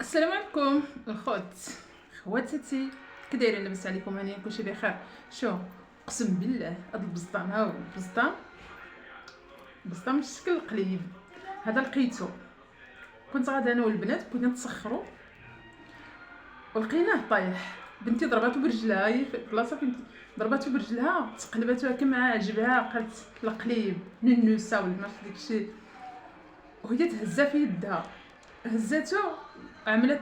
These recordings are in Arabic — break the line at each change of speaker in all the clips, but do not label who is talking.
السلام عليكم خواتاتي، كي دايرين؟ لاباس عليكم؟ هانيين كلشي بخير. شو اقسم بالله هاد البزطام، ها هو البزطام الشكل القليب هذا لقيتو. كنت غادا انا والبنات بغينا نتسخروا ولقيناه طايح. بنتي ضرباتو برجلها، هي في البلاصه فين ضرباتو برجلها تقلباتو هكا مع عجبها، قالت القليب ننوسه ولا ما عرفت داكشي، وهي تهزها في يدها. هزاتو، عملت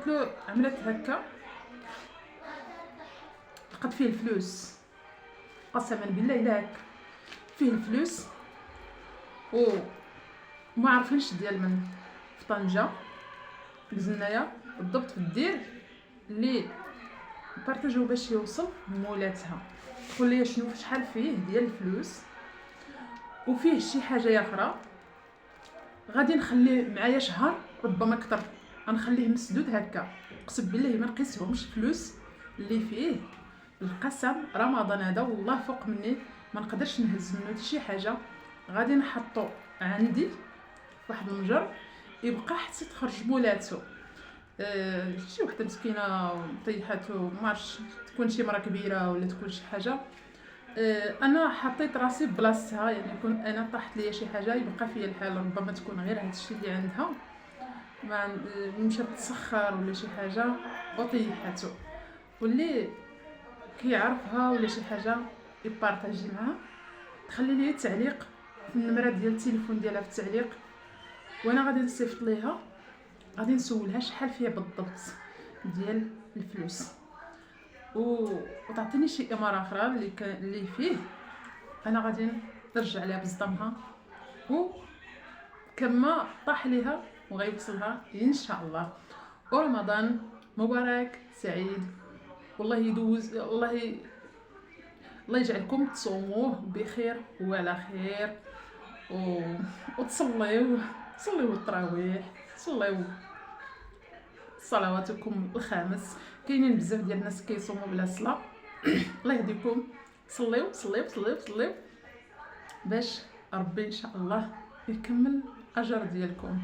هكا، لقات فيه الفلوس. قسما بالله الا هكا فيه الفلوس، وما عرفينش ديال من. في طنجة بزنايا بالضبط في الدير اللي بارطاجيو باش يوصل مولاتها. تقول لي شنو شحال فيه ديال الفلوس، وفيه شي حاجه اخرى غادي نخليه معايا شهر ربما اكثر، غنخليه مسدود هكا. اقسم بالله ما نقيسهمش فلوس اللي فيه. القسم رمضان هذا والله فوق مني، ما نقدرش نهز منه شي حاجه. غادي نحطو عندي في واحد المجر يبقى حتى تخرج مولاتو. شي وحده مسكينه طيحاتو، ما عرفتش تكون شي مرا كبيره ولا تكون شي حاجه. انا حطيت راسي بلاصتها، يعني كون انا طاحت ليا شي حاجه يبقى فيا الحال، ربما تكون غير هادشي اللي عندها، ما مشات تسخر ولا شي حاجه وطيحاتو. واللي كيعرفها ولا شي حاجه يبارطاجي معها، تخلي لي التعليق في النمره ديال التليفون ديالها في التعليق، وانا غادي نصيفط ليها، غادي نسولها شحال فيها بالضبط ديال الفلوس، وتعطيني شي اماره اخرى اللي فيه. انا غادي نرجع لها بصدمها، وكما طاح ليها وغيوصلها ان شاء الله. ورمضان مبارك سعيد، والله يدوز، الله يجعلكم تصوموه بخير وعلى خير، صليو التراويح، صليو صلواتكم الخامس. كاينين بزاف ديال الناس كيصوموا بلا صلاه. الله يهديكم، صليو باش ربي ان شاء الله يكمل اجر ديالكم.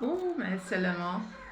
ومع السلامه.